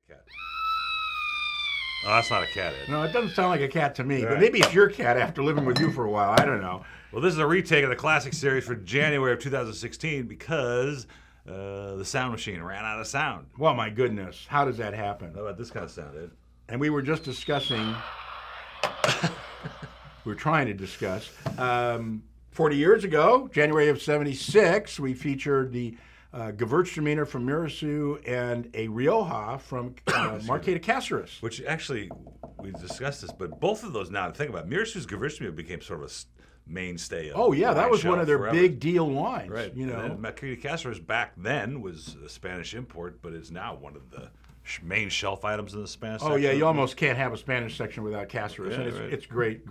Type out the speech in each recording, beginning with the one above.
Cat. Oh, that's not a cat, Ed. No, it doesn't sound like a cat to me, but maybe it's your cat after living with you for a while. I don't know. Well, this is a retake of the classic series for January of 2016 because the sound machine ran out of sound. Well, my goodness. How does that happen? How about this kind of sound, Ed? And we were just discussing, we were trying to discuss, 40 years ago, January of 76, we featured the Gewürztraminer from Mirasu and a Rioja from Marqués de Cáceres. Which actually, we discussed this, but both of those now to think about, Mirasu's Gewürztraminer became sort of a mainstay of Oh yeah, that was one of their forever. big deal wines. Right. You know, Marqués de Cáceres back then was a Spanish import, but is now one of the main shelf items in the Spanish section. Oh yeah, you almost can't have a Spanish section without Cáceres, Yeah, and it's great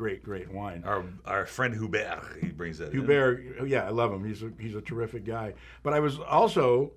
wine. Our friend Hubert, he brings that in. Hubert, yeah, I love him. He's a terrific guy. But I was also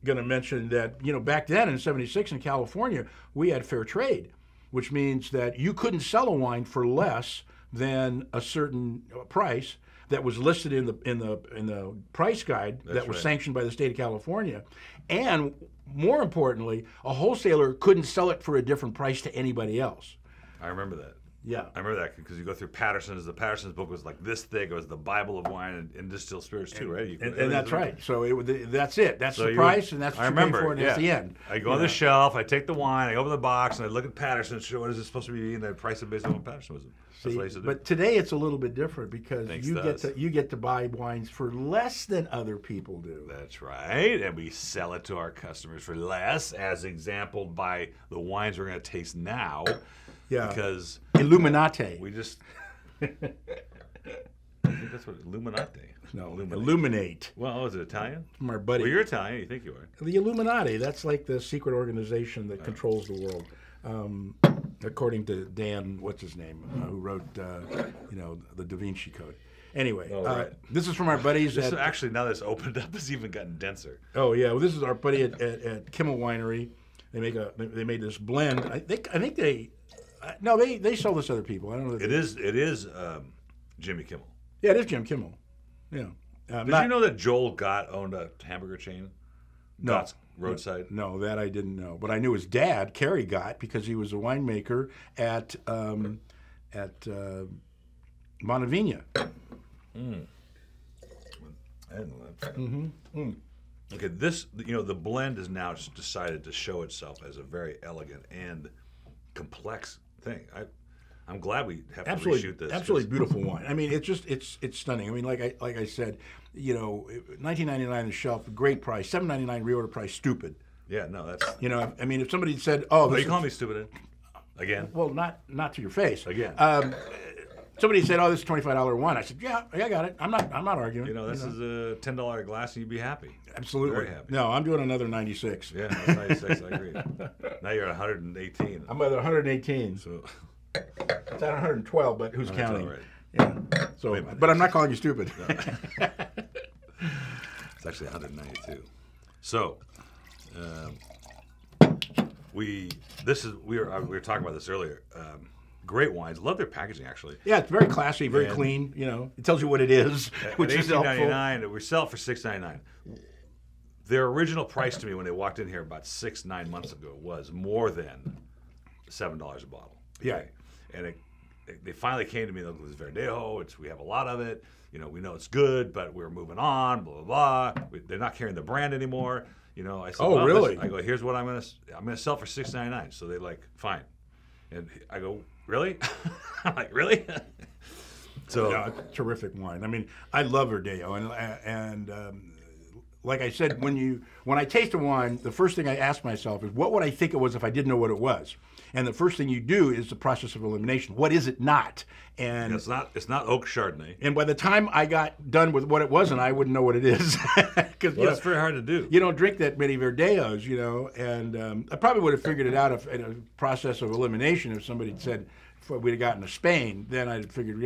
going to mention that back then in '76 in California we had fair trade, which means that you couldn't sell a wine for less than a certain price that was listed in the price guide that was sanctioned by the state of California, and more importantly, a wholesaler couldn't sell it for a different price to anybody else. I remember that. Yeah. I remember that because you go through Patterson's. The Patterson's book was like this thick. It was the Bible of wine and distilled spirits too, right? And that's right. So that's it. That's the price, and that's what you pay for, and that's the end. I go on the shelf, I take the wine, I open the box, and I look at Patterson, show what is it supposed to be, and I price it based on what Patterson was. That's what I used to do. But today it's a little bit different because you get to buy wines for less than other people do. That's right, and we sell it to our customers for less, as exampled by the wines we're going to taste now. Yeah, because Illuminati. We just. I think that's what Illuminati. No, Illuminate. Well, is it Italian? From our buddy. Well, you're Italian. You think you are. The Illuminati. That's like the secret organization that controls the world. According to Dan, what's his name, who wrote, the Da Vinci Code. Anyway, this is from our buddies. Actually, now that it's opened up, it's even gotten denser. Oh yeah, well, this is our buddy at Kimmel Winery. They made this blend. I think they sell this to other people. I don't know. It is Jimmy Kimmel. Yeah, it is Jim Kimmel. Yeah. Did you know that Joel Gott owned a hamburger chain? No. Gott's Roadside? No, that I didn't know. But I knew his dad, Kerry Gott, because he was a winemaker at Montevina. Mm. I didn't know that. Okay, the blend has now decided to show itself as a very elegant and complex thing. I'm glad we have to reshoot this. Absolutely beautiful wine. I mean, it's stunning. I mean, like I said, $19.99 on the shelf, great price. $7.99 reorder price, stupid. Yeah, no, that's. I mean, if somebody said, "Oh, you call me stupid again?" Well, not to your face. Again. Somebody said, "Oh, this is $25 wine." I said, "Yeah, I got it. I'm not arguing." This is a $10 glass, and you'd be happy. Absolutely. Very happy. No, I'm doing another 96. Yeah, that's 96. I agree. Now you're at 118. I'm at 118. So it's at 112, but who's counting? Right. Yeah. So, but I'm not calling you stupid. No. It's actually 192. So, we were talking about this earlier. Great wines. Love their packaging, actually. Yeah, it's very classy, very clean. It tells you what it is, which is helpful. $18.99. We sell it for $6.99. Their original price to me when they walked in here about 9 months ago was more than $7 a bottle. Yeah, and they finally came to me. Look, this Verdejo. We have a lot of it. We know it's good, but we're moving on. Blah blah blah. They're not carrying the brand anymore. I said, "Oh, really?" I go, "Here's what I'm gonna sell for $6.99." So they're like, "Fine," and I go, "Really?" I'm like, "Really?" So it's terrific wine. I mean, I love Verdejo, and like I said, when I taste a wine, the first thing I ask myself is, what would I think it was if I didn't know what it was? And the first thing you do is the process of elimination. What is it not? And it's not oak Chardonnay. And by the time I got done with what it wasn't, I wouldn't know what it is. Because that's very hard to do. You don't drink that many Verdejos, and I probably would have figured it out in a process of elimination if somebody had said, if we'd have gotten to Spain, then I'd have figured,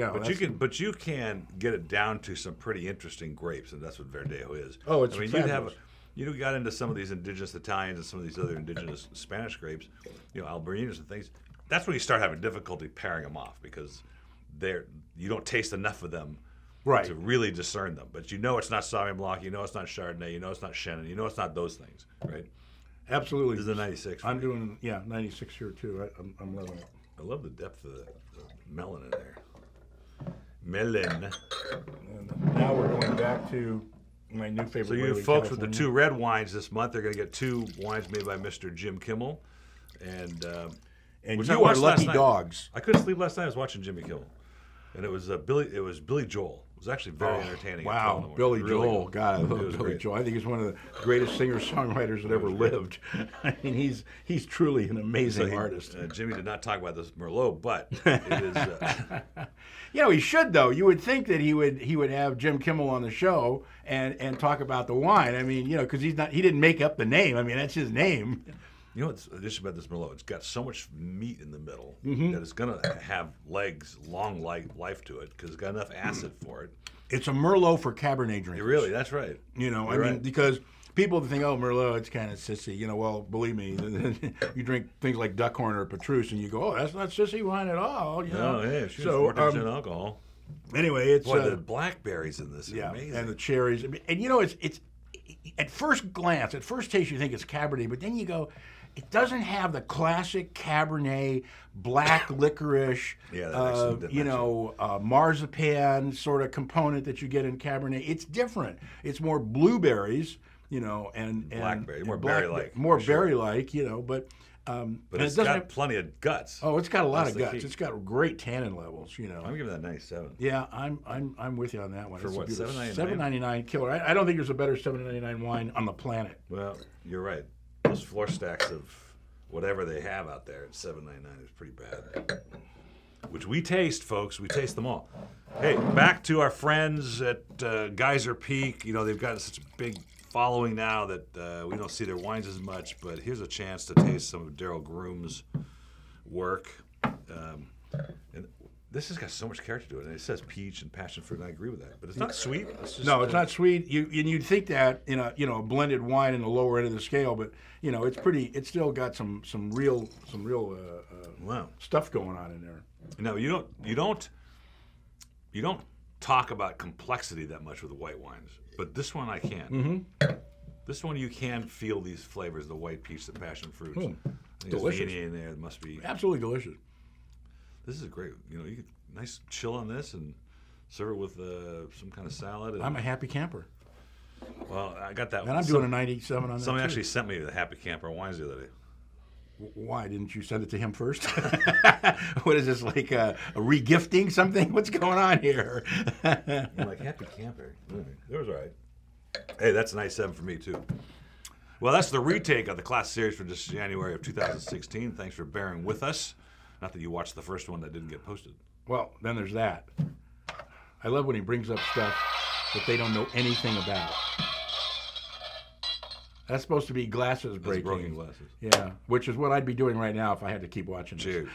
But you can get it down to some pretty interesting grapes, and that's what Verdejo is. Oh, it's fabulous. You got into some of these indigenous Italians and some of these other indigenous Spanish grapes, Albarinas and things. That's when you start having difficulty pairing them off because you don't taste enough of them to really discern them. But it's not Sauvignon Blanc, it's not Chardonnay, it's not Chenin, it's not those things, right? Absolutely. This is a 96. I'm doing 96 here too. I'm loving it. I love the depth of the melon in there. Melon. And now we're going back to my new favorite. So you folks with the 2 red wines this month, they're going to get 2 wines made by Mr. Jim Kimmel, and which you I are watched lucky last night. dogs. I couldn't sleep last night. I was watching Jimmy Kimmel, and it was Billy Joel. It was actually very entertaining. Wow, Billy Joel. Good. God, I love Billy Joel. I think he's one of the greatest singer-songwriters that ever lived. I mean, he's truly an amazing artist. Jimmy did not talk about this Merlot, but it is. He should though. You would think that he would have Jim Kimmel on the show and talk about the wine. I mean, because he didn't make up the name. I mean, that's his name. You know what's interesting about this Merlot? It's got so much meat in the middle that it's going to have legs, long life to it because it's got enough acid for it. It's a Merlot for Cabernet drinkers. Really, that's right. I mean, because people think, oh, Merlot, it's kind of sissy. Well, believe me, you drink things like Duckhorn or Petrus, and you go, oh, that's not sissy wine at all. No, yeah, she's 40% alcohol. Anyway, it's the blackberries in this are amazing. And the cherries, and it's at first glance, at first taste, you think it's Cabernet, but then you go, it doesn't have the classic Cabernet black licorice, marzipan sort of component that you get in Cabernet. It's different. It's more blueberries, and blackberry, more berry-like. More berry-like, but it's got plenty of guts. Oh, it's got a lot of guts. It's got great tannin levels, I'm giving that 97. Yeah, I'm with you on that one. For what, $7.99? $7.99 killer. I don't think there's a better $7.99 wine on the planet. Well, you're right. Those floor stacks of whatever they have out there at $7.99 is pretty bad. Which we taste, folks. We taste them all. Hey, back to our friends at Geyser Peak. They've got such a big following now that we don't see their wines as much, but here's a chance to taste some of Daryl Groom's work. And this has got so much character to it, and it says peach and passion fruit, and I agree with that. But it's not sweet. It's just, no, it's not sweet. You'd think that in a blended wine in the lower end of the scale, but it's pretty. It's still got some real stuff going on in there. No, you don't talk about complexity that much with the white wines, but this one I can. Mm-hmm. This one you can feel these flavors: the white peach, the passion fruits. Delicious. There's in there. It must be absolutely delicious. This is great. You get nice chill on this and serve it with some kind of salad. I'm a happy camper. Well, I got that and one. I'm doing a 97 on that. Someone actually sent me the Happy Camper wines the other day. Why didn't you send it to him first? What is this, like a regifting something? What's going on here? I'm like, Happy Camper. It was all right. Hey, that's a nice 7 for me, too. Well, that's the retake of the class series for just January of 2016. Thanks for bearing with us. Not that you watched the first one that didn't get posted. Well, then there's that. I love when he brings up stuff that they don't know anything about. That's supposed to be glasses breaking. Broken glasses. Yeah, which is what I'd be doing right now if I had to keep watching this. Cheers.